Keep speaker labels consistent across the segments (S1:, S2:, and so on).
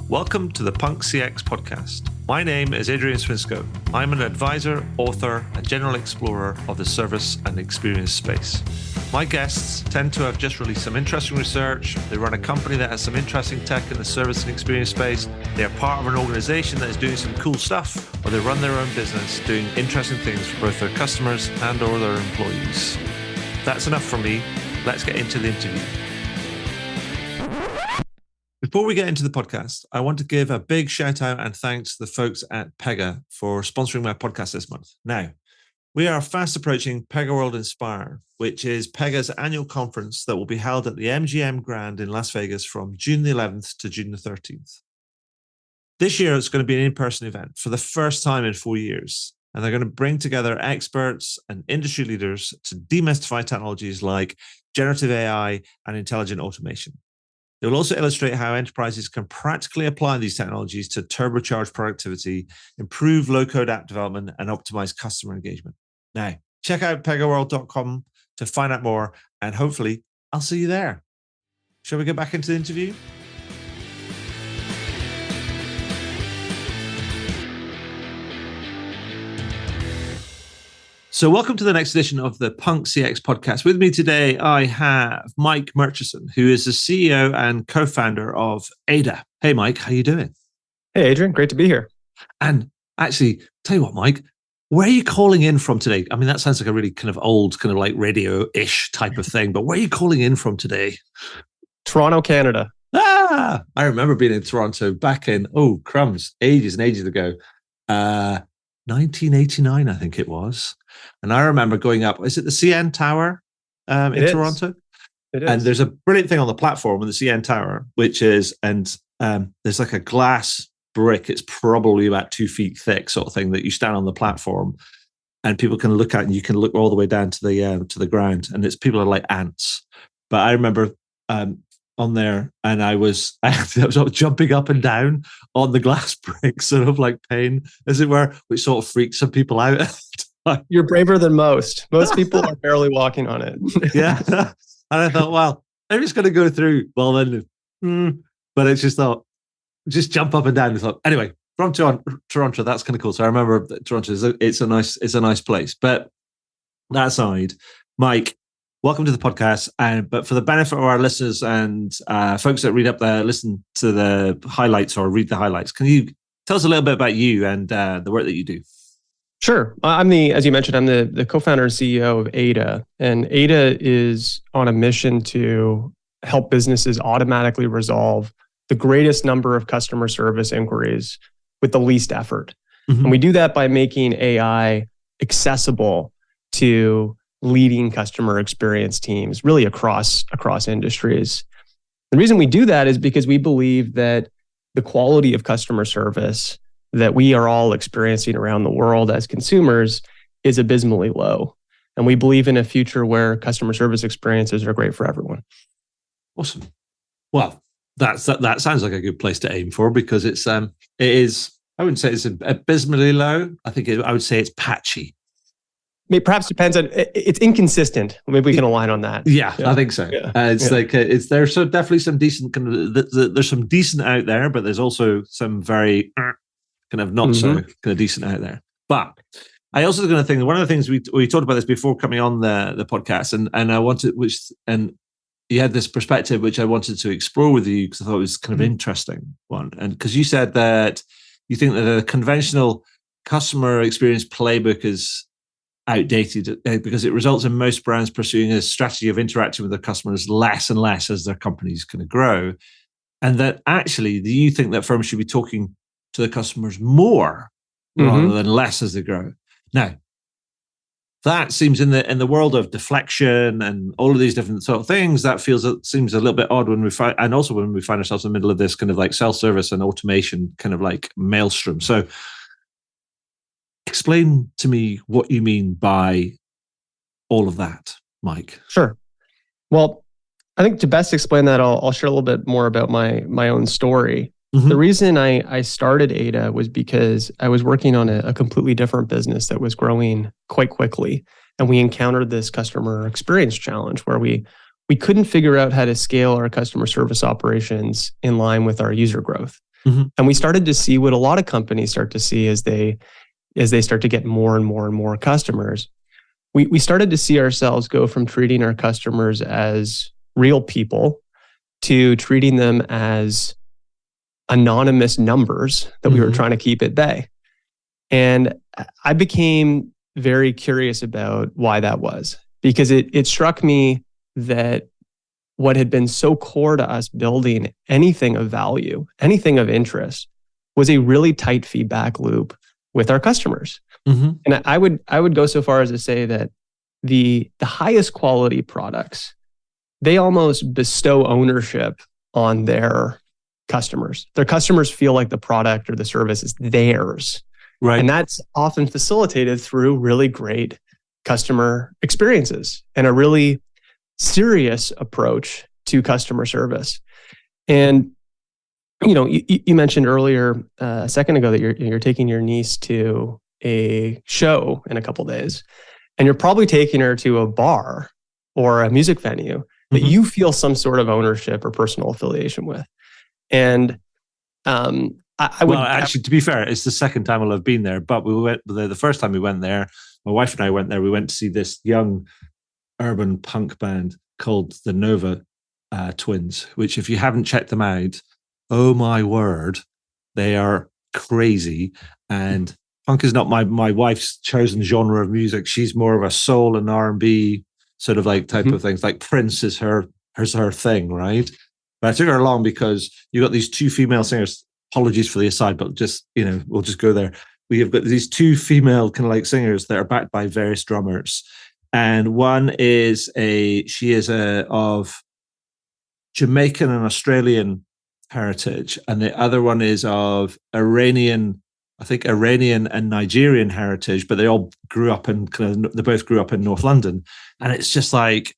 S1: Welcome to the Punk CX podcast. My name is Adrian Swinscoe. I'm an advisor, author, and general explorer of the service and experience space. My guests tend to have just released some interesting research. They run a company that has some interesting tech in the service and experience space. They are part of an organization that is doing some cool stuff, or they run their own business doing interesting things for both their customers and or their employees. That's enough from me. Let's get into the interview. Before we get into the podcast, I want to give a big shout out and thanks to the folks at Pega for sponsoring my podcast this month. Now, we are fast approaching Pega World Inspire, which is Pega's annual conference that will be held at the MGM Grand in Las Vegas from June the 11th to June the 13th. This year, it's going to be an in-person event for the first time in 4 years. And they're going to bring together experts and industry leaders to demystify technologies like generative AI and intelligent automation. It will also illustrate how enterprises can practically apply these technologies to turbocharge productivity, improve low-code app development, and optimize customer engagement. Now, check out pegaworld.com to find out more, and hopefully, I'll see you there. Shall we get back into the interview? So welcome to the next edition of the Punk CX podcast. With me today, I have Mike Murchison, who is the CEO and co-founder of Ada. Hey, Mike, how you doing?
S2: Hey, Adrian, great to be here.
S1: And actually, tell you what, Mike, where are you calling in from today? I mean, that sounds like a really kind of old, kind of like radio-ish type of thing, but where are you calling in from today?
S2: Toronto, Canada.
S1: I remember being in Toronto back in, crumbs, ages and ages ago. 1989, I think it was. And I remember going up, is it the CN Tower in Toronto?
S2: It is.
S1: And there's a brilliant thing on the platform in the CN Tower, which is, there's like a glass brick, it's probably about 2 feet thick sort of thing that you stand on the platform and people can look at, and you can look all the way down to the ground, and people are like ants. But I remember on there, and I was sort of jumping up and down on the glass brick, sort of like pain, as it were, which sort of freaked some people out.
S2: You're braver than most. Most people are barely walking on it.
S1: Yeah. And I thought, well, I'm just going to go through. Well, then, but it's just thought, just jump up and down. I thought, anyway, from Toronto, that's kind of cool. So I remember Toronto, it's a nice place. But that aside, Mike, welcome to the podcast. But for the benefit of our listeners and folks that listen to the highlights or read the highlights, can you tell us a little bit about you and the work that you do?
S2: Sure. As you mentioned, I'm the co-founder and CEO of Ada. And Ada is on a mission to help businesses automatically resolve the greatest number of customer service inquiries with the least effort. Mm-hmm. And we do that by making AI accessible to leading customer experience teams, really across industries. The reason we do that is because we believe that the quality of customer service that we are all experiencing around the world as consumers is abysmally low. And we believe in a future where customer service experiences are great for everyone.
S1: Awesome. Well, that sounds like a good place to aim for, because it is, I wouldn't say it's abysmally low. I would say it's patchy.
S2: Perhaps depends on, it's inconsistent. Maybe we can align on that.
S1: Yeah. I think so. Yeah. There's so definitely some decent there's some decent out there, but there's also some very kind of not so kind of decent out there. But I also going to think one of the things we talked about this before coming on the podcast, and I wanted, and you had this perspective which I wanted to explore with you because I thought it was kind of interesting one, and because you said that you think that a conventional customer experience playbook is outdated because it results in most brands pursuing a strategy of interacting with their customers less and less as their companies kind of grow, and that actually, do you think that firms should be talking to the customers more rather than less as they grow? Now, that seems in the world of deflection and all of these different sort of things, seems a little bit odd when we find ourselves in the middle of this kind of like self-service and automation kind of like maelstrom. So explain to me what you mean by all of that, Mike.
S2: Sure. Well, I think to best explain that, I'll share a little bit more about my own story. Mm-hmm. The reason I started Ada was because I was working on a completely different business that was growing quite quickly. And we encountered this customer experience challenge where we couldn't figure out how to scale our customer service operations in line with our user growth. And we started to see what a lot of companies start to see as they start to get more and more and more customers. We started to see ourselves go from treating our customers as real people to treating them as anonymous numbers that we were trying to keep at bay. And I became very curious about why that was, because it struck me that what had been so core to us building anything of value, anything of interest, was a really tight feedback loop with our customers. And I would go so far as to say that the highest quality products, they almost bestow ownership on their customers. Their customers feel like the product or the service is theirs.
S1: Right.
S2: And that's often facilitated through really great customer experiences and a really serious approach to customer service. And you mentioned earlier a second ago that you're taking your niece to a show in a couple of days, and you're probably taking her to a bar or a music venue that you feel some sort of ownership or personal affiliation with. And I would
S1: actually, to be fair, it's the second time I'll have been there. But we went the first time we went there. My wife and I went there. We went to see this young urban punk band called the Nova Twins. Which, if you haven't checked them out, oh my word, they are crazy. And punk is not my wife's chosen genre of music. She's more of a soul and R&B sort of like type of things. Like Prince is her thing, right? But I took her along because you got these two female singers. Apologies for the aside, but just, we'll just go there. We have got these two female kind of like singers that are backed by various drummers. And one is of Jamaican and Australian heritage. And the other one is of Iranian and Nigerian heritage, but they all grew up they both grew up in North London. And it's just like,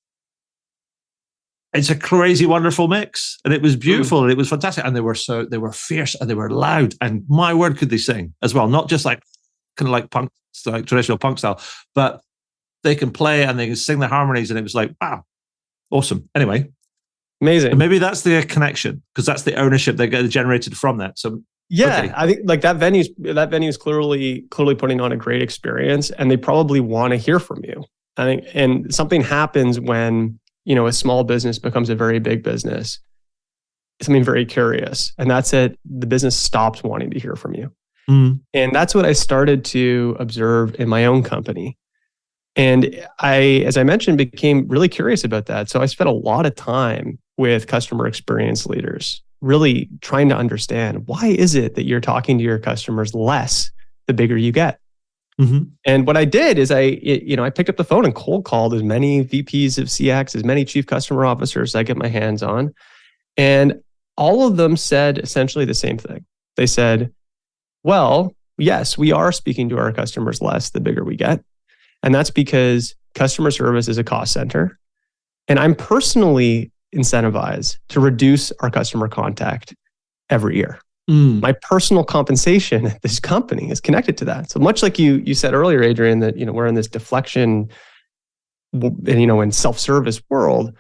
S1: it's a crazy, wonderful mix, and it was beautiful, and it was fantastic. And they were fierce, and they were loud. And my word, could they sing as well? Not just like kind of like punk, like traditional punk style, but they can play and they can sing the harmonies. And it was like, wow, awesome. Anyway,
S2: amazing.
S1: And maybe that's the connection, because that's the ownership they get generated from that. So
S2: yeah, okay. I think like that venue's clearly putting on a great experience, and they probably want to hear from you. I think, and something happens when a small business becomes a very big business, something very curious. And that's it. The business stops wanting to hear from you. And that's what I started to observe in my own company. And I, as I mentioned, became really curious about that. So I spent a lot of time with customer experience leaders, really trying to understand, why is it that you're talking to your customers less the bigger you get? And what I did is I picked up the phone and cold called as many VPs of CX, as many chief customer officers as I get my hands on. And all of them said essentially the same thing. They said, well, yes, we are speaking to our customers less the bigger we get. And that's because customer service is a cost center. And I'm personally incentivized to reduce our customer contact every year. My personal compensation at this company is connected to that. So much like you said earlier, Adrian, that we're in this deflection, in self-service world.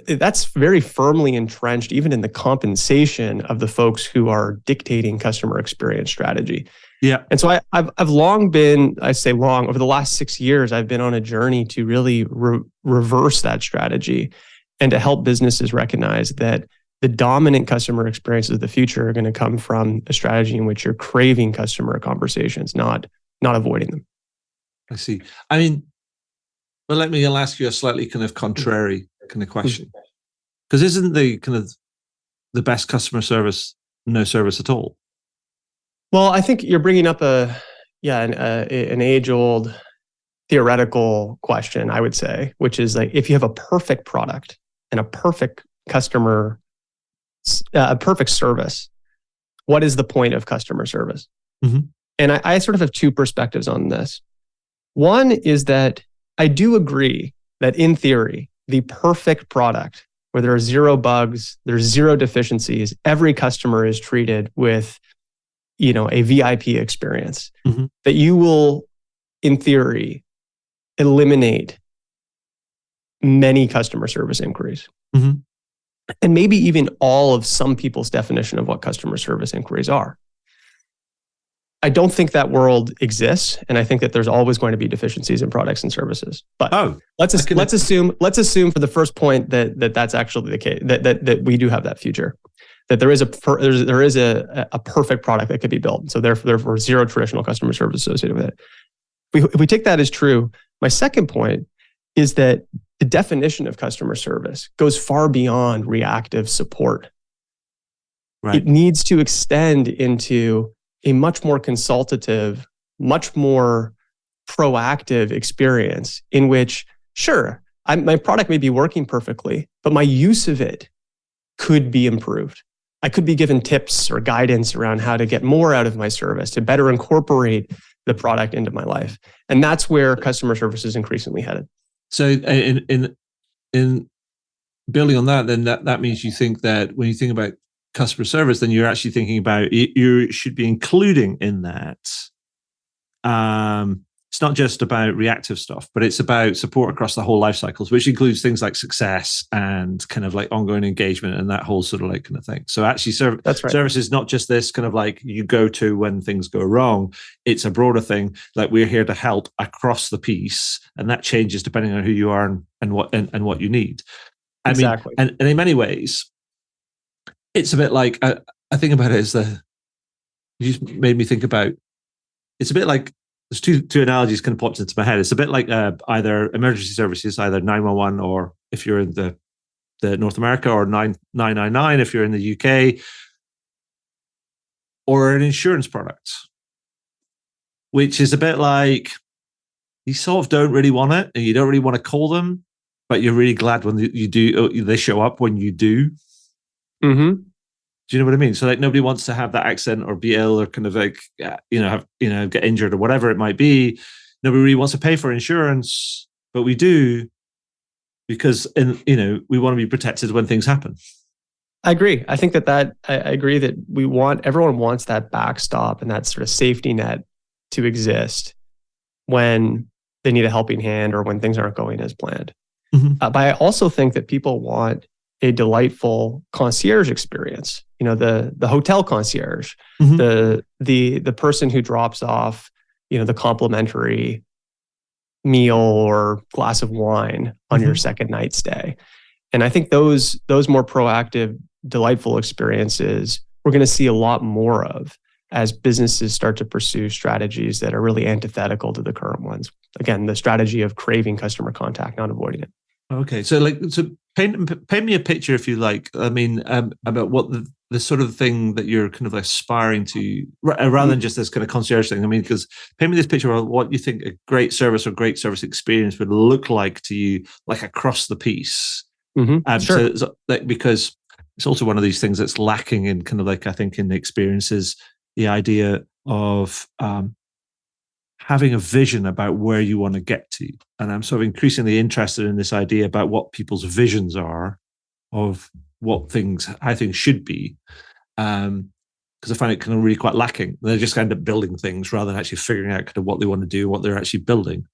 S2: That's very firmly entrenched, even in the compensation of the folks who are dictating customer experience strategy. Yeah, and so I've long been, over the last 6 years, I've been on a journey to really reverse that strategy, and to help businesses recognize that the dominant customer experiences of the future are going to come from a strategy in which you're craving customer conversations, not avoiding them.
S1: I see. I mean, well, I'll ask you a slightly kind of contrary kind of question. Because isn't the kind of the best customer service no service at all?
S2: Well, I think you're bringing up an age-old theoretical question, I would say, which is like, if you have a perfect product and a perfect customer, a perfect service, what is the point of customer service? And I sort of have two perspectives on this. One is that I do agree that in theory, the perfect product, where there are zero bugs, there's zero deficiencies, every customer is treated with, a VIP experience, that you will, in theory, eliminate many customer service inquiries. and maybe even all of some people's definition of what customer service inquiries are. I don't think that world exists, and I think that there's always going to be deficiencies in products and services. But let's assume for the first point that that's actually the case, that we do have that future, that there is a perfect product that could be built. So therefore zero traditional customer service associated with it. If we take that as true, my second point is that the definition of customer service goes far beyond reactive support. Right. It needs to extend into a much more consultative, much more proactive experience in which, sure, my product may be working perfectly, but my use of it could be improved. I could be given tips or guidance around how to get more out of my service, to better incorporate the product into my life. And that's where customer service is increasingly headed. So
S1: in building on that, then that means you think that when you think about customer service, then you're actually thinking about, you should be including in that. It's not just about reactive stuff, but it's about support across the whole life cycles, which includes things like success and kind of like ongoing engagement and that whole sort of like kind of thing. So actually service is not just this kind of like you go to when things go wrong. It's a broader thing. Like we're here to help across the piece, and that changes depending on who you are and what you need.
S2: Exactly.
S1: And in many ways, it's a bit like, I think about it as you just made me think about, it's a bit like, there's two analogies kind of popped into my head. It's a bit like either emergency services, either 911, or if you're in the North America, or 999 if you're in the UK, or an insurance product, which is a bit like you sort of don't really want it and you don't really want to call them, but you're really glad when you do. They show up when you do.
S2: Mm-hmm.
S1: Do you know what I mean? So like nobody wants to have that accident or be ill or kind of like, get injured or whatever it might be. Nobody really wants to pay for insurance, but we do because we want to be protected when things happen.
S2: I agree. I think I agree that everyone wants that backstop and that sort of safety net to exist when they need a helping hand or when things aren't going as planned. Mm-hmm. But I also think that people want a delightful concierge experience. The hotel concierge, mm-hmm. the person who drops off, the complimentary meal or glass of wine on mm-hmm. your second night stay. And I think those more proactive, delightful experiences we're going to see a lot more of as businesses start to pursue strategies that are really antithetical to the current ones. Again, the strategy of craving customer contact, not avoiding it.
S1: Okay, so paint me a picture, if you like. I mean, about what the sort of thing that you're kind of aspiring to, rather than just this kind of concierge thing. I mean, because paint me this picture of what you think a great service or great service experience would look like to you, like across the piece.
S2: Mm-hmm. Sure.
S1: Because it's also one of these things that's lacking in kind of like, I think, in the experiences, the idea of having a vision about where you want to get to. And I'm sort of increasingly interested in this idea about what people's visions are of how things should be. Because I find it kind of really quite lacking. They just end up building things rather than actually figuring out kind of what they want to do, what they're actually building.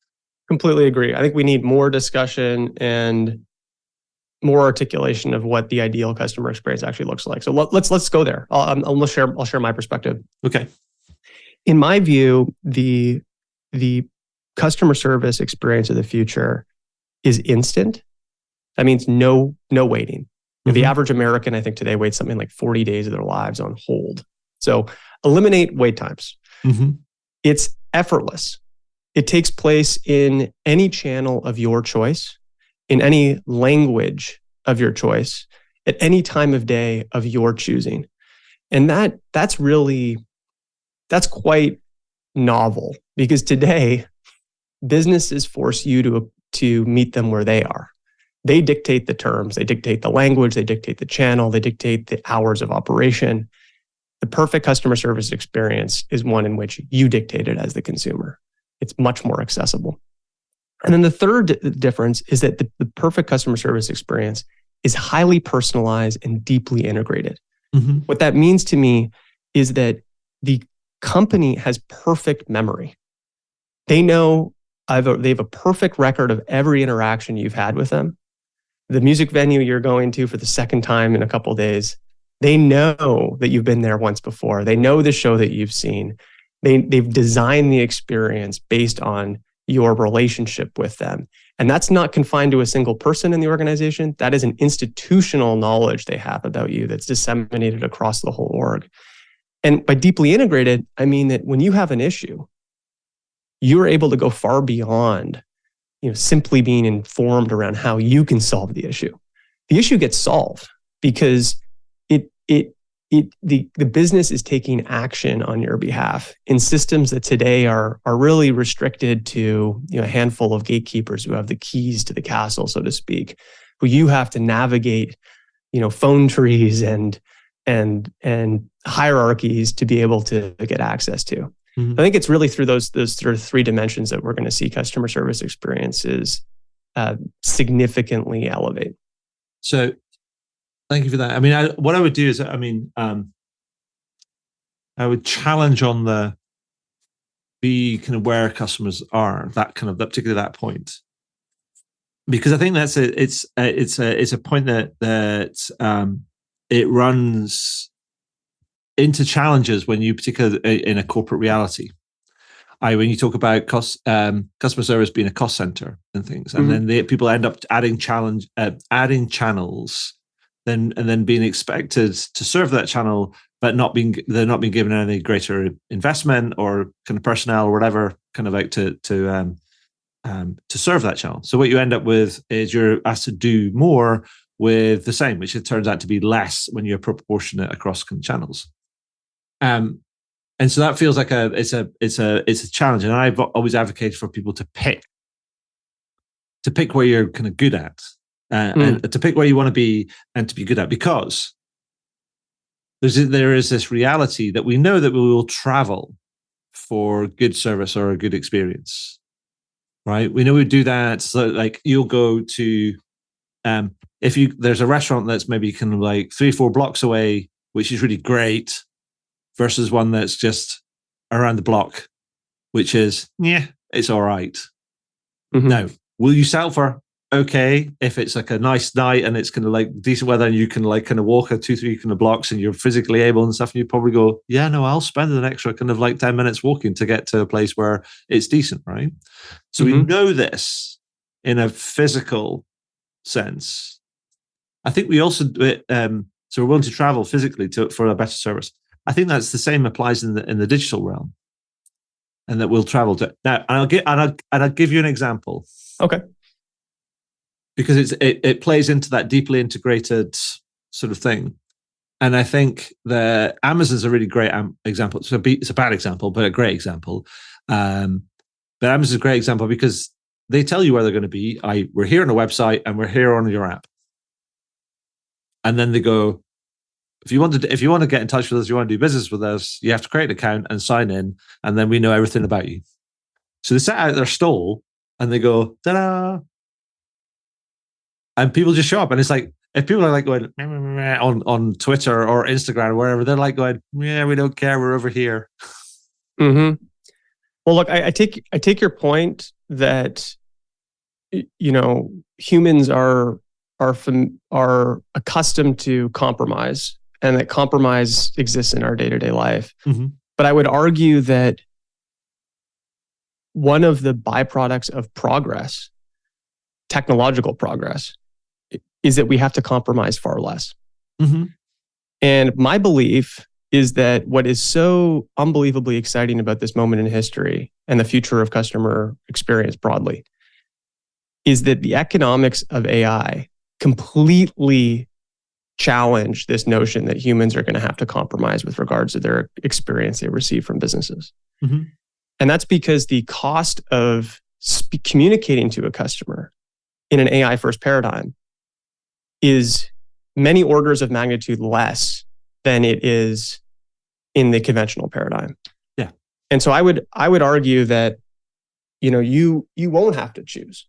S1: Completely
S2: agree. I think we need more discussion and more articulation of what the ideal customer experience actually looks like. So let's go there. I'll share my perspective.
S1: Okay.
S2: In my view, the customer service experience of the future is instant. That means no waiting. Mm-hmm. The average American, I think today, waits something like 40 days of their lives on hold. So eliminate wait times. Mm-hmm. It's effortless. It takes place in any channel of your choice, in any language of your choice, at any time of day of your choosing. And that's quite novel, because today businesses force you to meet them where they are. They dictate the terms, they dictate the language, they dictate the channel, they dictate the hours of operation. The perfect customer service experience is one in which you dictate it as the consumer. It's much more accessible. And then the third difference is that the perfect customer service experience is highly personalized and deeply integrated. Mm-hmm. What that means to me is that the company has perfect memory. They have a perfect record of every interaction you've had with them. the music venue you're going to for the second time in a couple of days, they know that you've been there once before. They know the show that you've seen. They've designed the experience based on your relationship with them. And that's not confined to a single person in the organization. That is an institutional knowledge they have about you that's disseminated across the whole org. And by deeply integrated, I mean that when you have an issue, you're able to go far beyond, simply being informed around how you can solve the issue. The issue gets solved because the business is taking action on your behalf in systems that today are really restricted to a handful of gatekeepers who have the keys to the castle, so to speak, who you have to navigate, phone trees and hierarchies to be able to get access to. I think it's really through those sort of three dimensions that we're going to see customer service experiences significantly elevate.
S1: So, thank you for that. I mean, what I would do is, I would challenge on be kind of where customers are, particularly that point, because I think that's it's a point that it runs into challenges when you, particularly in a corporate reality. When you talk about customer service being a cost center and things, and then people end up adding channels, and then being expected to serve that channel, but they're not being given any greater investment or kind of personnel or whatever kind of like to serve that channel. So what you end up with is you're asked to do more with the same, which it turns out to be less when you're proportionate across channels. And so that feels like it's a challenge. And I've always advocated for people to pick where you're kind of good at. And to pick where you want to be and to be good at, because there is this reality that we know that we will travel for good service or a good experience, right? We know we do that. So like you'll go to, there's a restaurant that's maybe kind of like 3-4 blocks away, which is really great, versus one that's just around the block, which is, it's all right. Now, will you settle for okay if it's like a nice night and it's kind of like decent weather and you can like kind of walk 2-3 kind of blocks and you're physically able and stuff, and you probably go, I'll spend an extra kind of like 10 minutes walking to get to a place where it's decent, right? So we know this in a physical sense. I think we also do it, so we're willing to travel physically for a better service. I think that's the same applies in the digital realm, and that we'll travel to now. And I'll give you an example.
S2: Okay.
S1: Because it plays into that deeply integrated sort of thing. And I think the Amazon's a really great example. It's a bad example, but a great example. But Amazon's a great example because they tell you where they're going to be. We're here on a website and we're here on your app. And then they go, if you want to get in touch with us, you want to do business with us, you have to create an account and sign in, and then we know everything about you. So they set out their stall and they go, ta-da! And people just show up, and it's like, if people are like going on Twitter or Instagram or wherever, they're like going, we don't care, we're over here.
S2: Well, look, I take your point that humans are accustomed to compromise, and that compromise exists in our day-to-day life. But I would argue that one of the byproducts of progress, technological progress, is that we have to compromise far less. And my belief is that what is so unbelievably exciting about this moment in history and the future of customer experience broadly is that the economics of AI completely challenge this notion that humans are going to have to compromise with regards to their experience they receive from businesses. And that's because the cost of communicating to a customer in an AI-first paradigm is many orders of magnitude less than it is in the conventional paradigm.
S1: Yeah.
S2: And so I would argue that you won't have to choose.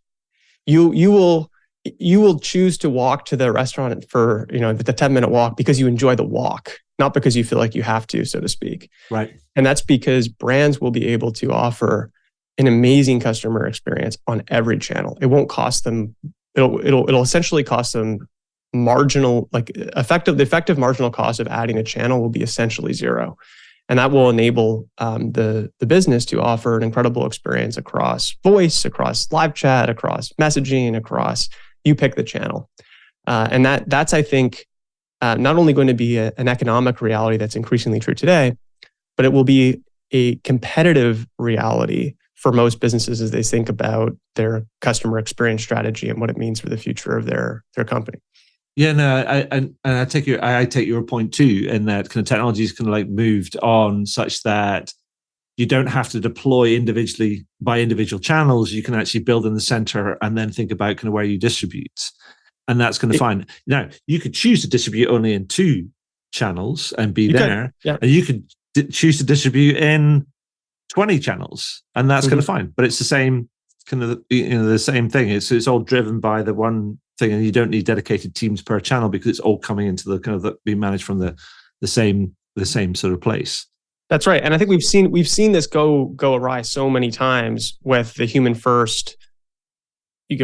S2: You will choose to walk to the restaurant for the 10-minute walk because you enjoy the walk, not because you feel like you have to, so to speak.
S1: Right.
S2: And that's because brands will be able to offer an amazing customer experience on every channel. It won't cost them it'll essentially cost them marginal, the effective marginal cost of adding a channel will be essentially zero. And that will enable the business to offer an incredible experience across voice, across live chat, across messaging, across you pick the channel. And that's, I think, not only going to be an economic reality that's increasingly true today, but it will be a competitive reality for most businesses as they think about their customer experience strategy and what it means for the future of their company.
S1: Yeah, no, I take your point too, in that kind of technology is kind of like moved on such that you don't have to deploy individually by individual channels. You can actually build in the center and then think about kind of where you distribute, and that's kind of fine. Now, you could choose to distribute only in 2 channels and be there,
S2: yeah.
S1: And you could choose to distribute in 20 channels, and that's kind of fine. But it's the same kind of the same thing. It's all driven by the one thing, and you don't need dedicated teams per channel because it's all coming into the kind of being managed from the same sort of place.
S2: That's right, and I think we've seen this go awry so many times with the human first,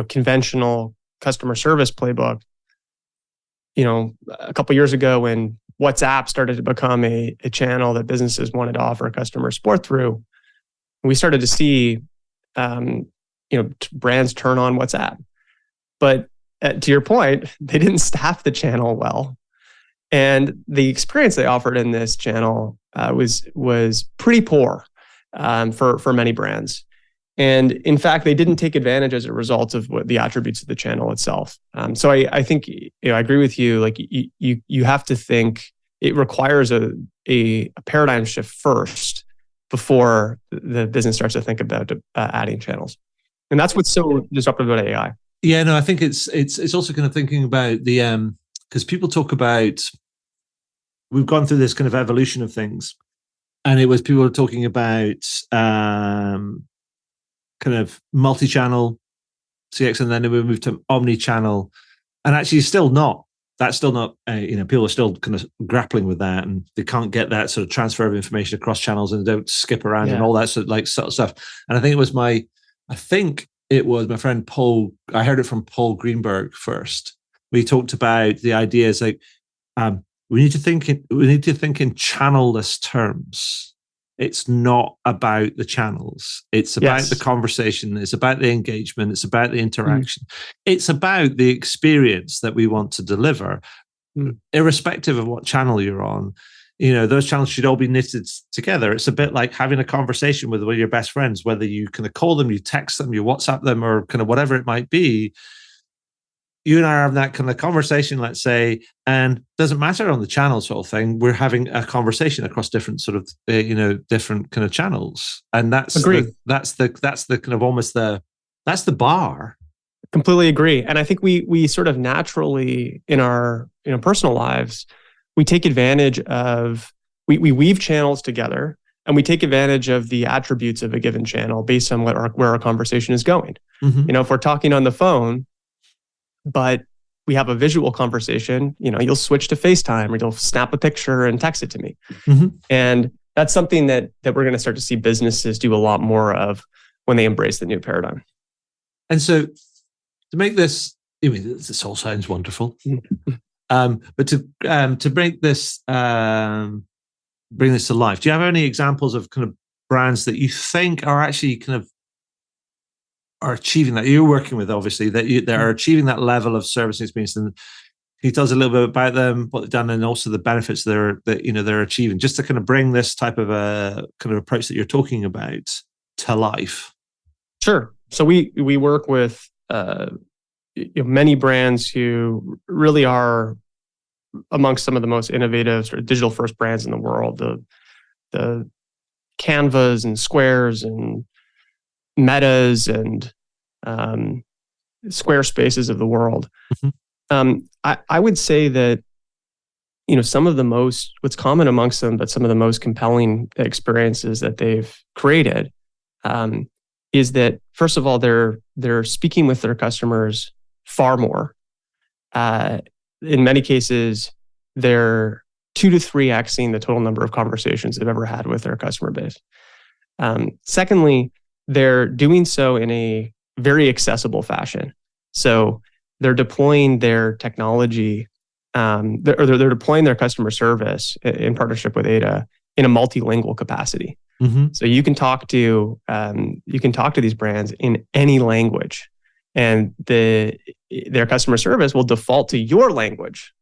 S2: conventional customer service playbook. A couple of years ago when WhatsApp started to become a channel that businesses wanted to offer customer support through, we started to see brands turn on WhatsApp. But to your point, they didn't staff the channel well, and the experience they offered in this channel was pretty poor for many brands. And in fact, they didn't take advantage as a result of what the attributes of the channel itself. So I think I agree with you. Like you have to think it requires a paradigm shift first before the business starts to think about adding channels. And that's what's so disruptive about AI.
S1: Yeah, no, I think it's also kind of thinking about the because people talk about, we've gone through this kind of evolution of things, and it was people were talking about kind of multi-channel CX, and then we moved to omni-channel, and actually that's still not people are still kind of grappling with that, and they can't get that sort of transfer of information across channels, and they don't skip around and all that sort of stuff. And I think it was my friend Paul. I heard it from Paul Greenberg first. We talked about the ideas like we need to think in channelless terms. It's not about the channels. It's about the conversation. It's about the engagement. It's about the interaction. It's about the experience that we want to deliver, irrespective of what channel you're on. Those channels should all be knitted together. It's a bit like having a conversation with one of your best friends, whether you kind of call them, you text them, you WhatsApp them, or kind of whatever it might be. You and I are having that kind of conversation, let's say, and doesn't matter on the channel sort of thing. We're having a conversation across different sort of, different kind of channels, and that's that's the kind of almost that's the bar.
S2: Completely agree, and I think we sort of naturally in our personal lives, we take advantage of we weave channels together, and we take advantage of the attributes of a given channel based on where our conversation is going. If we're talking on the phone, but we have a visual conversation, you'll switch to FaceTime, or you'll snap a picture and text it to me. And that's something that we're going to start to see businesses do a lot more of when they embrace the new paradigm. And
S1: so to make this, this all sounds wonderful, but to bring this to life, do you have any examples of kind of brands that you think are actually kind of are achieving that? You're working with, obviously, that are achieving that level of service experience, and he tells a little bit about them, what they've done, and also the benefits they're achieving, just to kind of bring this type of a kind of approach that you're talking about to life.
S2: Sure. So we work with many brands who really are amongst some of the most innovative sort of digital first brands in the world. The Canvas and Squares and Metas and Squarespaces of the world. I would say that some of the most, what's common amongst them, but some of the most compelling experiences that they've created is that, first of all, they're speaking with their customers far more. In many cases, they're 2 to 3xing the total number of conversations they've ever had with their customer base. Secondly, they're doing so in a very accessible fashion. So they're deploying their technology, they're deploying their customer service in partnership with Ada in a multilingual capacity.
S1: Mm-hmm.
S2: So you can talk to these brands in any language, and their customer service will default to your language,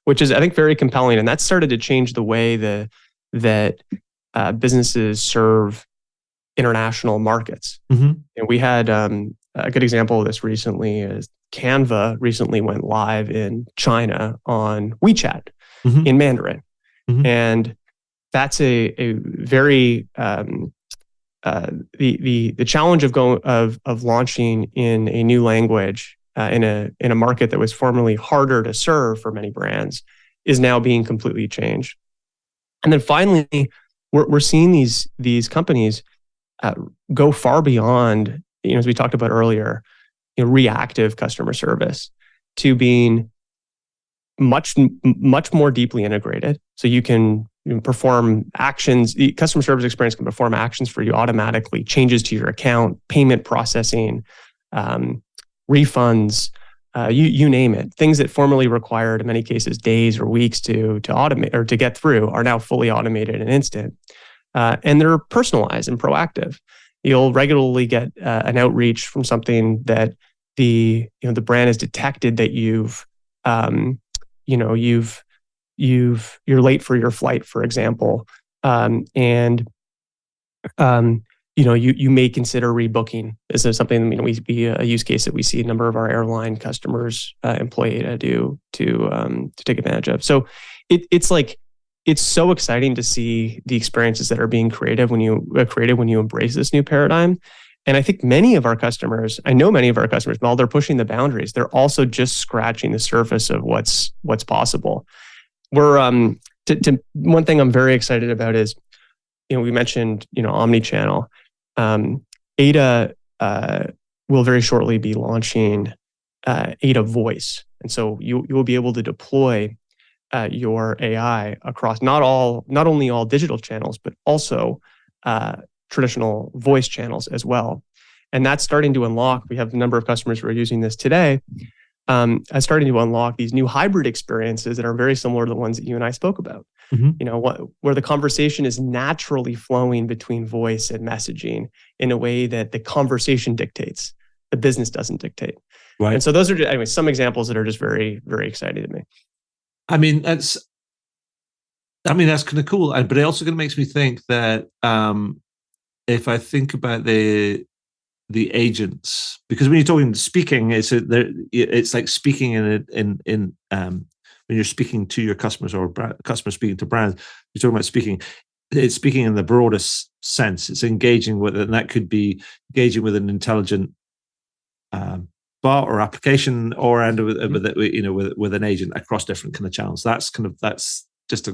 S2: which is, I think, very compelling. And that started to change the way that businesses serve international markets.
S1: Mm-hmm.
S2: And we had a good example of this recently is Canva recently went live in China on WeChat
S1: mm-hmm.
S2: in Mandarin.
S1: Mm-hmm.
S2: And that's a very the challenge of launching in a new language in a market that was formerly harder to serve for many brands is now being completely changed. And then finally, we're seeing these companies go far beyond, as we talked about earlier, reactive customer service to being much more deeply integrated. So you can perform actions. The customer service experience can perform actions for you automatically, changes to your account, payment processing, refunds, you name it. Things that formerly required, in many cases, days or weeks to automate or to get through are now fully automated and instant. And they're personalized and proactive. You'll regularly get an outreach from something that the brand has detected that you're late for your flight, for example, and you may consider rebooking. This is something a use case that we see a number of our airline customers employ Ada to take advantage of. So it's so exciting to see the experiences that are being created when you embrace this new paradigm. And I think many of our customers, while they're pushing the boundaries, they're also just scratching the surface of what's possible. We're one thing I'm very excited about is, we mentioned, omni-channel. Ada will very shortly be launching Ada Voice. And so you will be able to deploy your AI across not only all digital channels, but also traditional voice channels as well. And that's starting to unlock, we have a number of customers who are using this today, starting to unlock these new hybrid experiences that are very similar to the ones that you and I spoke about. Mm-hmm. Where the conversation is naturally flowing between voice and messaging in a way that the conversation dictates, the business doesn't dictate. Right. And so those are some examples that are just very, very exciting to me.
S1: That's kind of cool. But it also kind of makes me think that if I think about the agents, because when you're talking speaking, it's like speaking in when you're speaking to your customers or customers speaking to brands, you're talking about speaking. It's speaking in the broadest sense. It's engaging with it, and that could be engaging with an intelligent bot or application, or with an agent across different kind of channels. That's just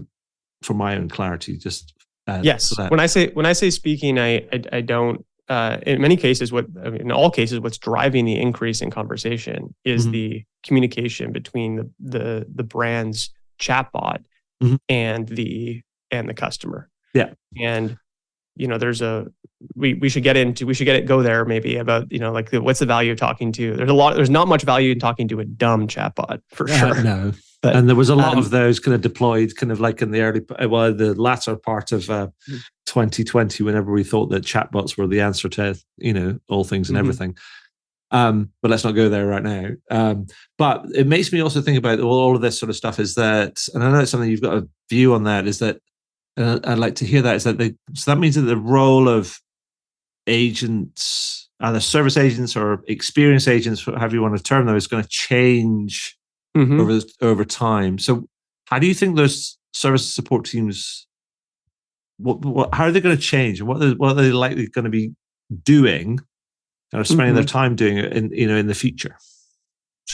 S1: for my own clarity. Just
S2: yes. When I say speaking, I don't. In many cases, in all cases, what's driving the increase in conversation is mm-hmm. the communication between the brand's chatbot mm-hmm. and the customer. Yeah, and we should go there maybe about what's the value of talking to. There's not much value in talking to a dumb chatbot for sure.
S1: No. But, and there was a lot of those kind of deployed in the latter part of 2020, whenever we thought that chatbots were the answer to all things and mm-hmm. everything. But let's not go there right now. But it makes me also think about all of this sort of stuff is that, and I know it's something you've got a view on that, is that, and I'd like to hear that, is that so that means that the role of agents, either service agents or experience agents, however you want to term them, is going to change mm-hmm. over time. So how do you think those service support teams, how are they going to change, and what are they likely going to be doing, or spending mm-hmm. their time doing it in the future? That's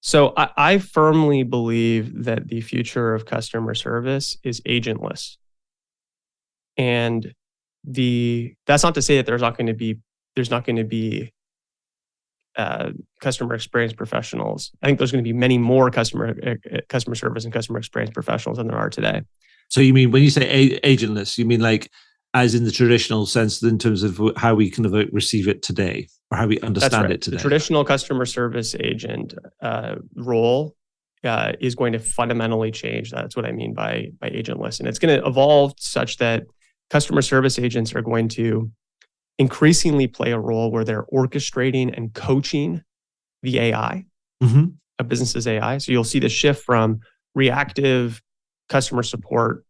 S2: So I firmly believe that the future of customer service is agentless. And that's not to say that there's not going to be customer experience professionals. I think there's going to be many more customer service and customer experience professionals than there are today.
S1: So you mean, when you say agentless, you mean like as in the traditional sense, in terms of how we kind of receive it today? or how we understand it today?
S2: The traditional customer service agent role is going to fundamentally change. That's what I mean by agentless. And it's going to evolve such that customer service agents are going to increasingly play a role where they're orchestrating and coaching the AI, a business's AI. So you'll see the shift from reactive customer support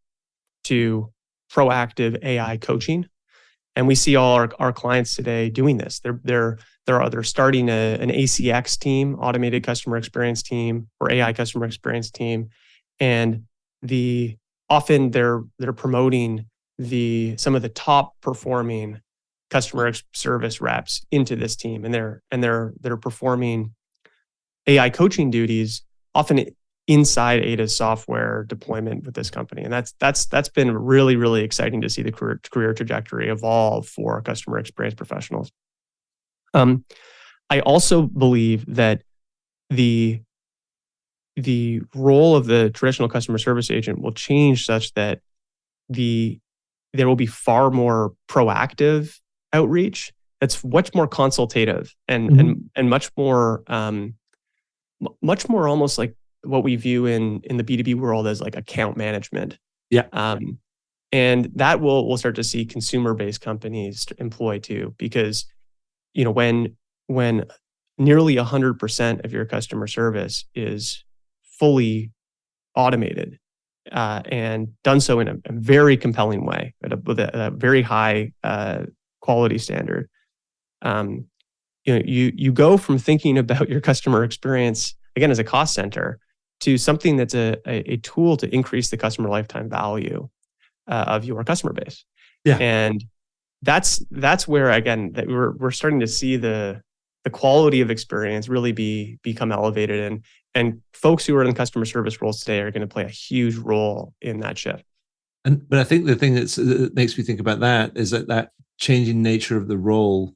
S2: to proactive AI coaching. And we see all our clients today doing this. They're starting an ACX team, automated customer experience team, or AI customer experience team, and often they're promoting some of the top performing customer service reps into this team, and they're performing AI coaching duties often inside Ada's software deployment with this company. And that's been really, really exciting to see the career trajectory evolve for customer experience professionals. I also believe that the role of the traditional customer service agent will change such that there will be far more proactive outreach that's much more consultative and much more almost like what we view in the B2B world as like account management.
S1: Yeah.
S2: And that we'll start to see consumer-based companies employ too, because when nearly 100% of your customer service is fully automated and done so in a very compelling way with a very high quality standard, you go from thinking about your customer experience again as a cost center to something that's a tool to increase the customer lifetime value of your customer base.
S1: Yeah.
S2: And that's where, again, that we're starting to see the quality of experience really become elevated, and folks who are in customer service roles today are going to play a huge role in that shift.
S1: But I think the thing that makes me think about that is that changing nature of the role,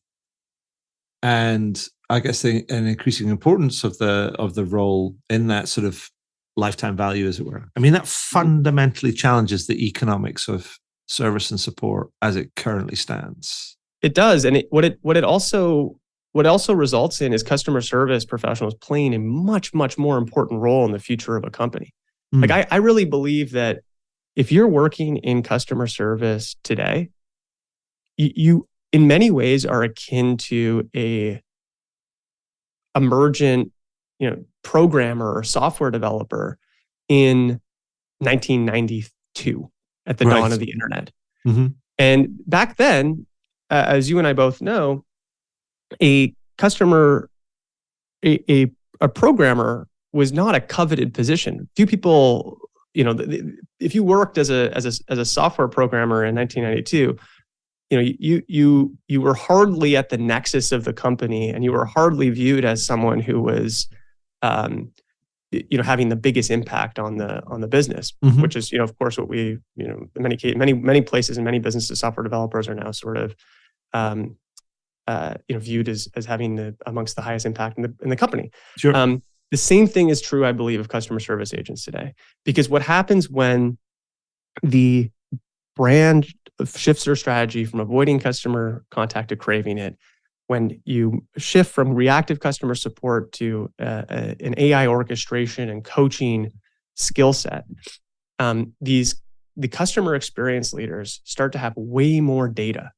S1: and I guess an increasing importance of the role in that sort of lifetime value, as it were. I mean, that fundamentally challenges the economics of service and support as it currently stands.
S2: It does, and what it also results in is customer service professionals playing a much, much more important role in the future of a company. Like I really believe that if you're working in customer service today, you in many ways are akin to a emergent, programmer or software developer in 1992 at the dawn of the internet. And back then, as you and I both know, a programmer was not a coveted position. Few people, if you worked as a software programmer in 1992, you were hardly at the nexus of the company, and you were hardly viewed as someone who was, having the biggest impact on the business, which is, of course, what we, in many places and many businesses, software developers are now sort of, viewed as having amongst the highest impact in the company.
S1: Sure.
S2: The same thing is true, I believe, of customer service agents today, because what happens when the brand shifts their strategy from avoiding customer contact to craving it, when you shift from reactive customer support to an AI orchestration and coaching skill set, the customer experience leaders start to have way more data,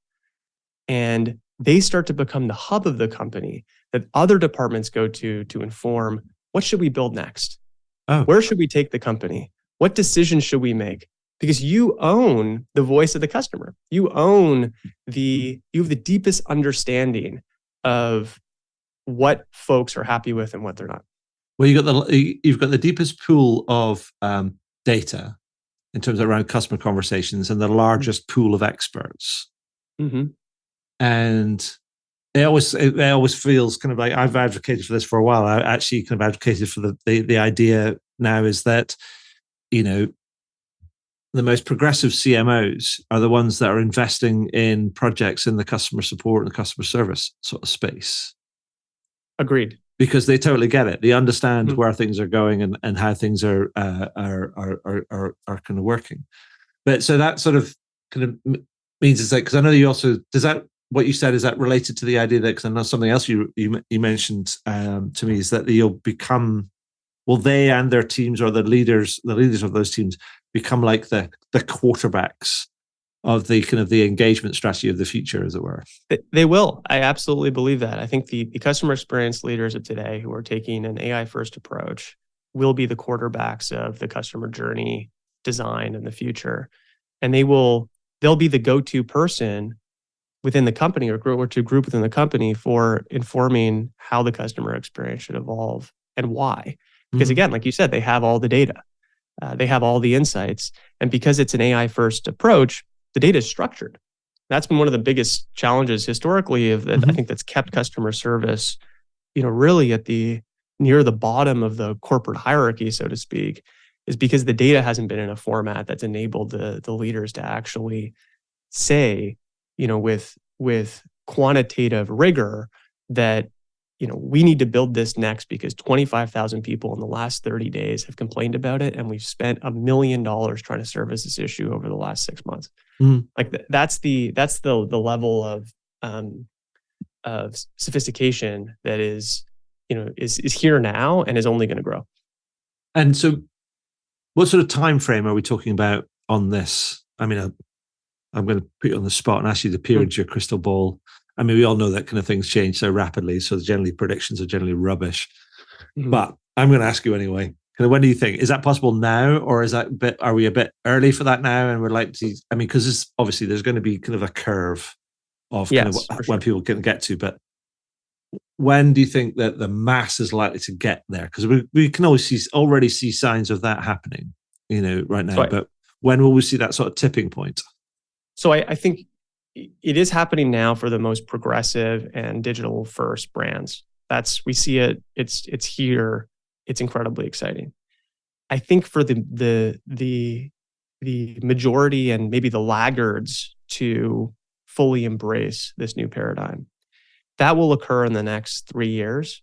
S2: and they start to become the hub of the company that other departments go to inform what should we build next? Where should we take the company? What decisions should we make? Because you own the voice of the customer. You have the deepest understanding of what folks are happy with and what they're not.
S1: Well, you've got the deepest pool of data in terms of around customer conversations, and the largest pool of experts. And it always feels kind of like, I've advocated for this for a while. I actually kind of advocated for the idea now is that, the most progressive CMOs are the ones that are investing in projects in the customer support and the customer service sort of space.
S2: Agreed.
S1: Because they totally get it. They understand where things are going and how things are kind of working. But so that sort of kind of means it's like, because I know you also, does that what you said, is that related to the idea that, because I know something else you mentioned to me, is that you'll become, will they and their teams, or the leaders of those teams, become like the quarterbacks of the kind of the engagement strategy of the future, as it were?
S2: They will. I absolutely believe that. I think the customer experience leaders of today who are taking an AI first approach will be the quarterbacks of the customer journey design in the future. And they'll be the go-to person within the company, or to group within the company, for informing how the customer experience should evolve and why. Because again, like you said, they have all the data. They have all the insights. And because it's an AI first approach, the data is structured. That's been one of the biggest challenges historically I think that's kept customer service, really at near the bottom of the corporate hierarchy, so to speak, is because the data hasn't been in a format that's enabled the leaders to actually say, with quantitative rigor, that we need to build this next because 25,000 people in the last 30 days have complained about it, and we've spent $1 million trying to service this issue over the last 6 months. Like that's the level of sophistication that is here now and is only going to grow.
S1: And so, what sort of time frame are we talking about on this? I mean, I'm going to put you on the spot and ask you to peer into your crystal ball. I mean, we all know that kind of things change so rapidly, so generally predictions are generally rubbish. But I'm going to ask you anyway. Kind of, when do you think? Is that possible now, or is that are we a bit early for that now? And we're like to, I mean, because obviously there's going to be kind of a curve of kind of when people can get to. But when do you think that the mass is likely to get there? Because we can already see signs of that happening, right now. But when will we see that sort of tipping point?
S2: So I think it is happening now for the most progressive and digital first brands. We see it. It's here. It's incredibly exciting. I think for the majority and maybe the laggards to fully embrace this new paradigm, that will occur in the next 3 years,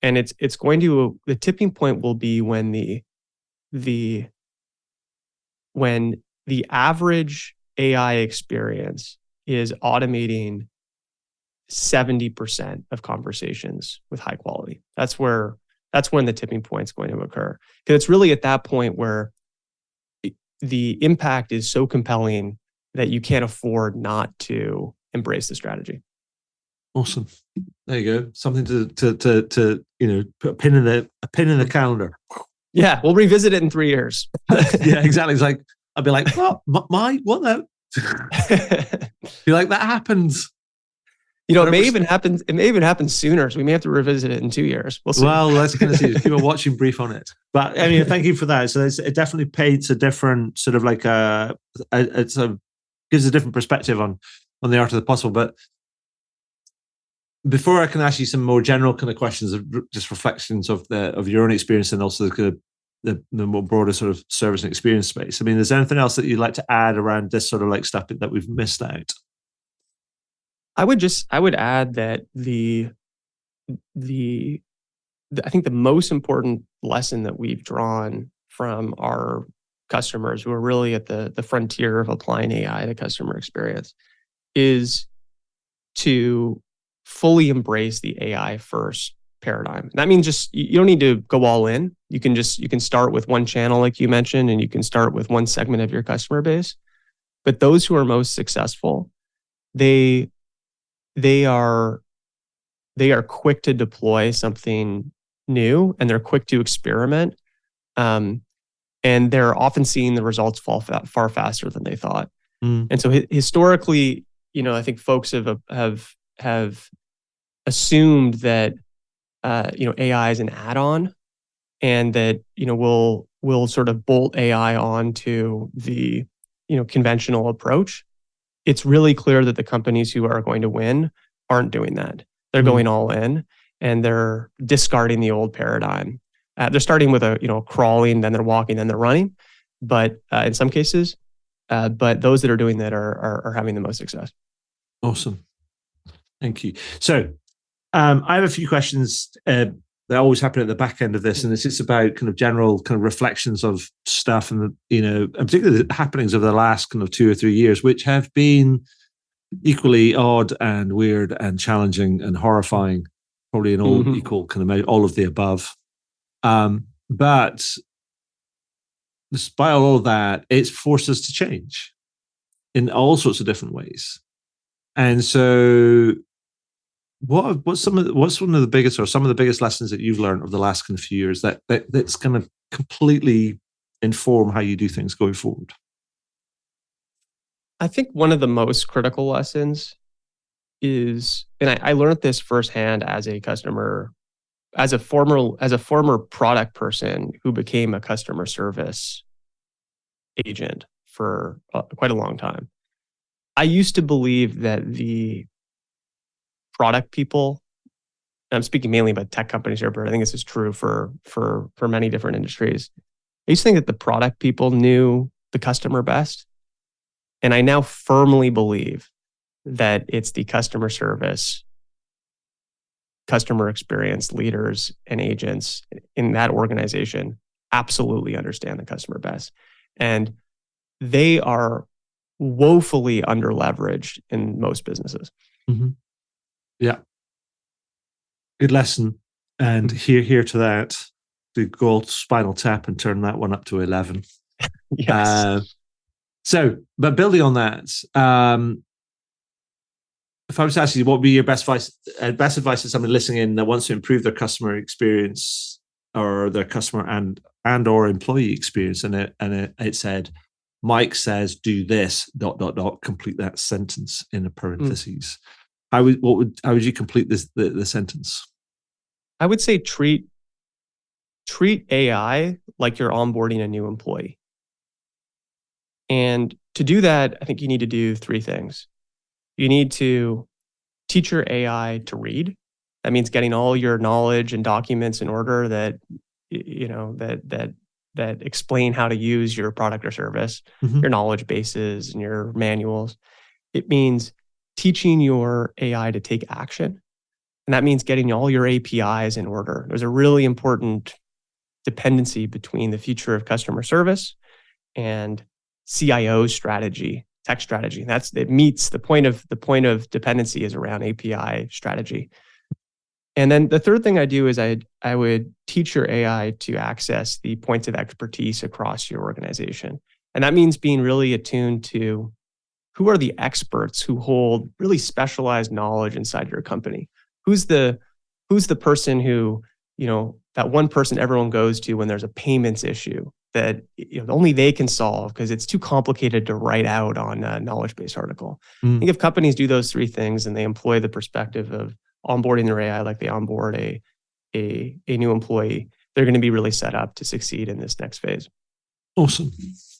S2: and it's going to, the tipping point will be when the average AI experience is automating 70% of conversations with high quality. That's when the tipping point is going to occur. Because it's really at that point where the impact is so compelling that you can't afford not to embrace the strategy.
S1: Awesome. There you go. Something to put a pin in the calendar.
S2: Yeah, we'll revisit it in 3 years.
S1: Yeah, exactly. It's like, I'd be like, what now? Be like, that happens.
S2: It may even happen sooner. So we may have to revisit it in 2 years. We'll see.
S1: Well, let's kind of see. Keep a watching brief on it. But I mean, thank you for that. So it definitely paints a different sort of like gives a different perspective on the art of the possible. But before I can ask you some more general kind of questions, of just reflections of your own experience, and also the more broader sort of service and experience space. I mean, is there anything else that you'd like to add around this sort of like stuff that we've missed out?
S2: I would add that I think the most important lesson that we've drawn from our customers who are really at the frontier of applying AI to customer experience is to fully embrace the AI first paradigm. That means you don't need to go all in. You can start with one channel, like you mentioned, and you can start with one segment of your customer base. But those who are most successful, they are quick to deploy something new, and they're quick to experiment, and they're often seeing the results far faster than they thought. And so historically, I think folks have assumed that AI is an add-on, and that we'll sort of bolt AI onto the conventional approach. It's really clear that the companies who are going to win aren't doing that. They're going all in, and they're discarding the old paradigm. They're starting with crawling, then they're walking, then they're running. But in some cases, but those that are doing that are having the most success.
S1: Awesome. Thank you. So I have a few questions that always happen at the back end of this, and it's about kind of general kind of reflections of stuff, and and particularly the happenings of the last kind of 2 or 3 years, which have been equally odd and weird and challenging and horrifying, probably in all equal kind of all of the above. But despite all of that, it's forced us to change in all sorts of different ways. And so, what's one of the biggest, or some of the biggest lessons that you've learned over the last kind of few years that's going to completely inform how you do things going forward?
S2: I think one of the most critical lessons is, and I learned this firsthand as a customer, as a former product person who became a customer service agent for quite a long time. I used to believe that the product people, and I'm speaking mainly about tech companies here, but I think this is true for many different industries. I used to think that the product people knew the customer best. And I now firmly believe that it's the customer service, customer experience leaders and agents in that organization absolutely understand the customer best. And they are woefully underleveraged in most businesses.
S1: Mm-hmm. Yeah. Good lesson. And here to that, the gold spinal tap and turn that one up to 11.
S2: Yes.
S1: But building on that, if I was to ask you, what would be your best advice to somebody listening in that wants to improve their customer experience or their customer and or employee experience, and it said, Mike says, do this, ... complete that sentence in a parentheses. How would you complete the sentence?
S2: I would say treat AI like you're onboarding a new employee. And to do that, I think you need to do three things. You need to teach your AI to read. That means getting all your knowledge and documents in order that explain how to use your product or service, your knowledge bases and your manuals. It means teaching your AI to take action. And that means getting all your APIs in order. There's a really important dependency between the future of customer service and CIO strategy, tech strategy. It meets the point of dependency is around API strategy. And then the third thing I do is I would teach your AI to access the points of expertise across your organization. And that means being really attuned to who are the experts who hold really specialized knowledge inside your company. Who's the person who, that one person everyone goes to when there's a payments issue that only they can solve because it's too complicated to write out on a knowledge-based article. I think if companies do those three things and they employ the perspective of onboarding their AI like they onboard a new employee, they're going to be really set up to succeed in this next phase.
S1: Awesome.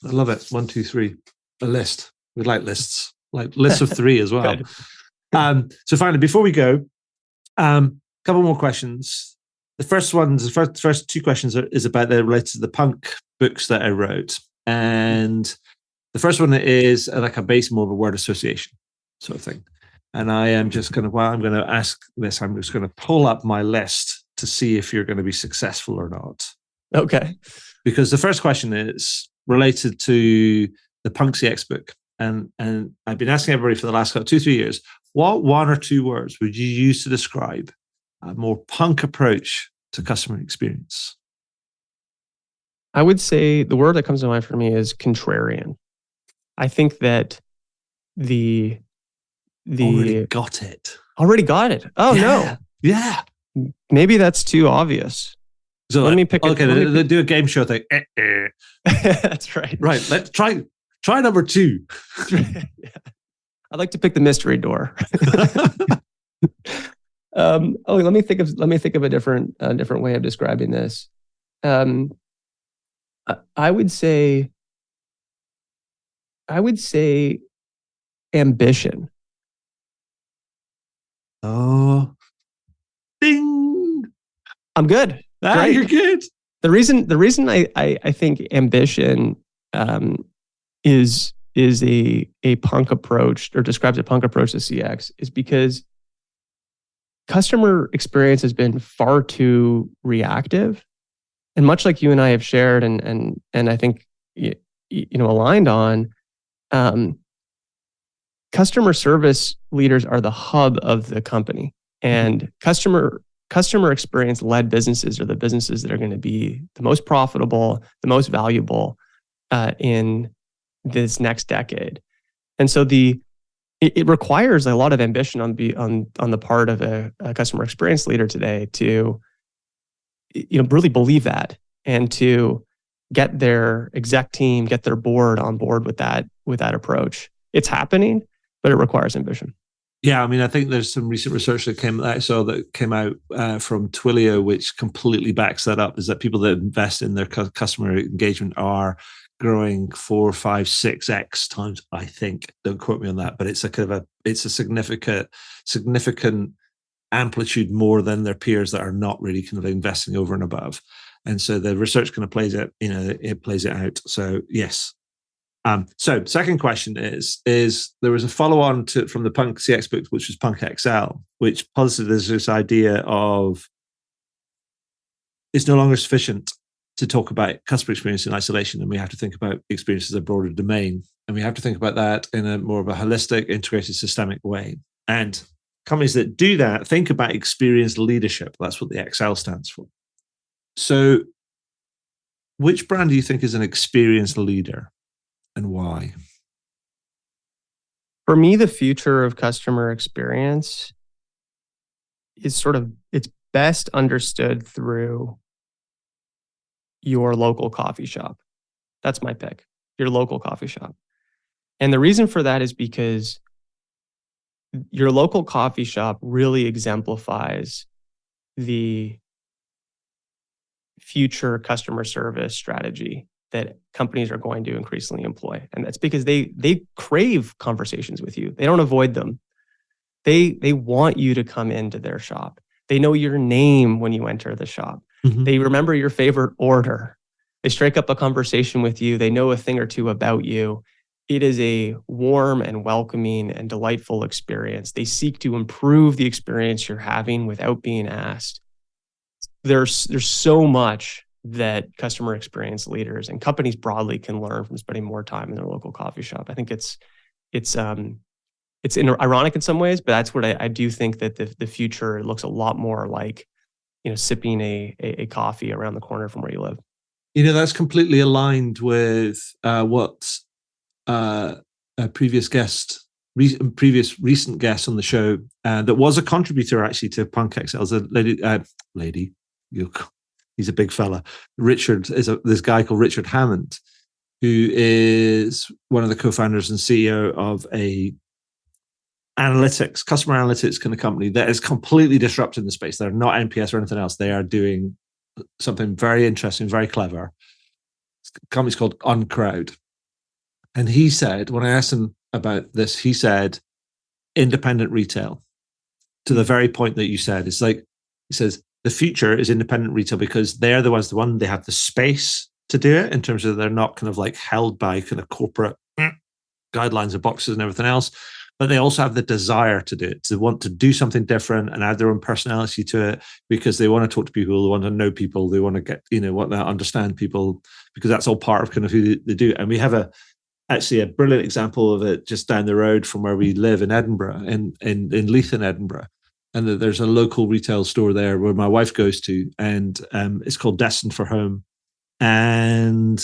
S1: I love it. 1, 2, 3. A list. We like lists. Like lists of 3 as well. So finally, before we go, couple more questions. The first 2 questions is about related to the punk books that I wrote. And the first one is like a base, more of a word association sort of thing. And I am just going to, while I'm going to ask this, I'm just going to pull up my list to see if you're going to be successful or not.
S2: Okay.
S1: Because the first question is related to the Punk CX book. And I've been asking everybody for the last 2-3 years, what 1 or 2 words would you use to describe a more punk approach to customer experience?
S2: I would say the word that comes to mind for me is contrarian. I think that the
S1: already got it.
S2: Oh,
S1: yeah.
S2: No.
S1: Yeah.
S2: Maybe that's too obvies.
S1: So let me pick. Okay, do a game show thing.
S2: That's right.
S1: Right. Let's try number 2.
S2: Yeah. I'd like to pick the mystery door. Let me think of a different way of describing this. I would say ambition.
S1: Oh, ding!
S2: I'm good.
S1: Right? You're good.
S2: The reason I think ambition is a punk approach, or describes a punk approach to CX, is because customer experience has been far too reactive, and much like you and I have shared, and I think aligned on, customer service leaders are the hub of the company, and customer experience led businesses are the businesses that are going to be the most profitable, the most valuable in this next decade. And so it requires a lot of ambition on the part of a customer experience leader today to really believe that, and to get their exec team, get their board on board with that approach. It's happening, but it requires ambition.
S1: Yeah, I mean, I think there's some recent research that came out from Twilio, which completely backs that up. Is that people that invest in their customer engagement are growing 4, 5, 6x times, I think. Don't quote me on that, but it's a significant amplitude more than their peers that are not really kind of investing over and above. And so the research kind of plays it out. So yes. So second question is there was a follow-on from the Punk CX book, which was Punk XL, which posited as this idea of it's no longer sufficient to talk about customer experience in isolation, and we have to think about experience as a broader domain, and we have to think about that in a more of a holistic, integrated, systemic way. And companies that do that think about experience leadership. That's what the XL stands for. So which brand do you think is an experienced leader, and why?
S2: For me, the future of customer experience is it's best understood through your local coffee shop. That's my pick, your local coffee shop. And the reason for that is because your local coffee shop really exemplifies the future customer service strategy that companies are going to increasingly employ. And that's because they crave conversations with you. They don't avoid them. They want you to come into their shop. They know your name when you enter the shop. Mm-hmm. They remember your favorite order. They strike up a conversation with you. They know a thing or two about you. It is a warm and welcoming and delightful experience. They seek to improve the experience you're having without being asked. There's so much that customer experience leaders and companies broadly can learn from spending more time in their local coffee shop. I think it's ironic in some ways, but that's what I do think that the future looks a lot more like, sipping a coffee around the corner from where you live.
S1: That's completely aligned with what a previous recent guest on the show that was a contributor actually to Punk XL, is a lady. He's a big fella. Richard this guy called Richard Hammond, who is one of the co-founders and CEO of a customer analytics kind of company that is completely disrupting the space. They're not NPS or anything else. They are doing something very interesting, very clever. The company's called Uncrowd. And he said, when I asked him about this, he said, independent retail, to the very point that you said. It's like, he says, the future is independent retail because they're the ones, they have the space to do it in terms of they're not kind of like held by kind of corporate guidelines and boxes and everything else. But they also have the desire to do it, to want to do something different and add their own personality to it because they want to talk to people, they want to know people, they want to get, want to understand people, because that's all part of kind of who they do. And we have actually a brilliant example of it just down the road from where we live in Edinburgh, in Leith in Edinburgh. And there's a local retail store there where my wife goes to, and it's called Destined for Home. And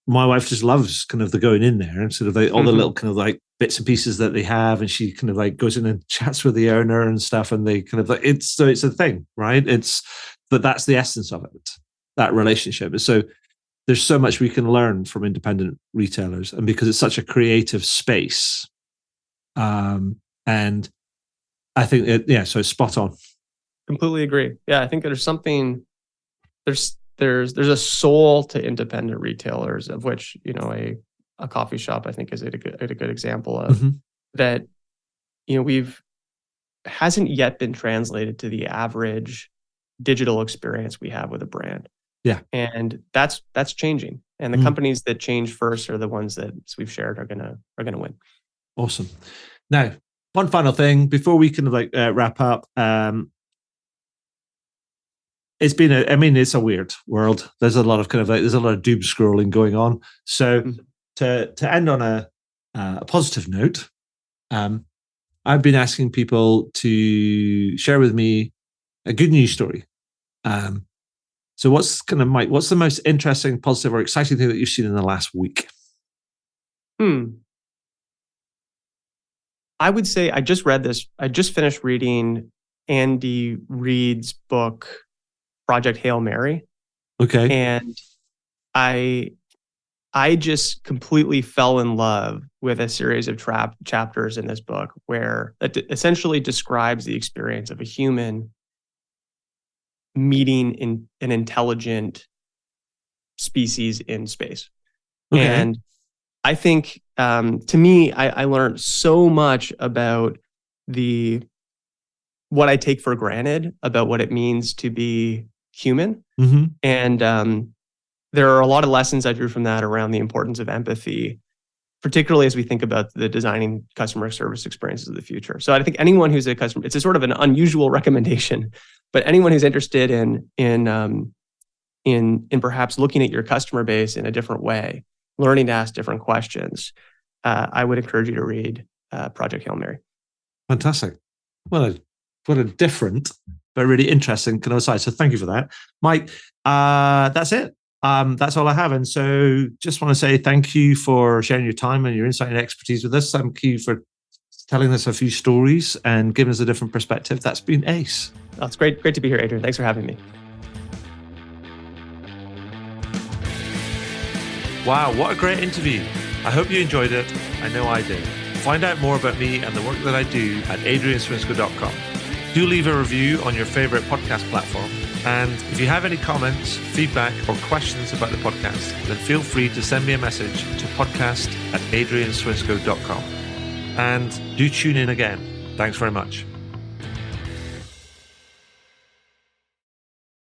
S1: my wife just loves kind of the going in there and sort of like all the little kind of like bits and pieces that they have. And she kind of like goes in and chats with the owner and stuff. And they kind of like, it's a thing, right? But that's the essence of it, that relationship. So there's so much we can learn from independent retailers, and because it's such a creative space. And I think so it's spot on.
S2: Completely agree. Yeah. I think there's a soul to independent retailers, of which, a coffee shop, I think, is a good example of that. Hasn't yet been translated to the average digital experience we have with a brand.
S1: Yeah.
S2: And that's changing. And the companies that change first are the ones that, as we've shared, are gonna win.
S1: Awesome. Now, one final thing before we can wrap up. It's a weird world. There's a lot of there's a lot of doom scrolling going on. So to end on a a positive note, I've been asking people to share with me a good news story. So what's the most interesting, positive, or exciting thing that you've seen in the last week?
S2: I would say I just finished reading Andy Reid's book, Project Hail Mary.
S1: Okay.
S2: And I just completely fell in love with a series of chapters in this book where it essentially describes the experience of a human meeting in an intelligent species in space.
S1: Okay.
S2: And I think, to me, I learned so much about what I take for granted about what it means to be human.
S1: Mm-hmm.
S2: And there are a lot of lessons I drew from that around the importance of empathy, particularly as we think about the designing customer service experiences of the future. So I think anyone who's a customer, it's a sort of an unusual recommendation, but anyone who's interested in perhaps looking at your customer base in a different way, learning to ask different questions, I would encourage you to read Project Hail Mary.
S1: Fantastic. What a different but really interesting kind of side. So thank you for that, Mike. That's it. That's all I have. And so just want to say thank you for sharing your time and your insight and expertise with us. Thank you for telling us a few stories and giving us a different perspective. That's been ace.
S2: That's great. Great to be here, Adrian. Thanks for having me.
S1: Wow, what a great interview. I hope you enjoyed it. I know I did. Find out more about me and the work that I do at adrianswinscoe.com. Do leave a review on your favorite podcast platform. And if you have any comments, feedback, or questions about the podcast, then feel free to send me a message to podcast@adrianswinscoe.com. And do tune in again. Thanks very much.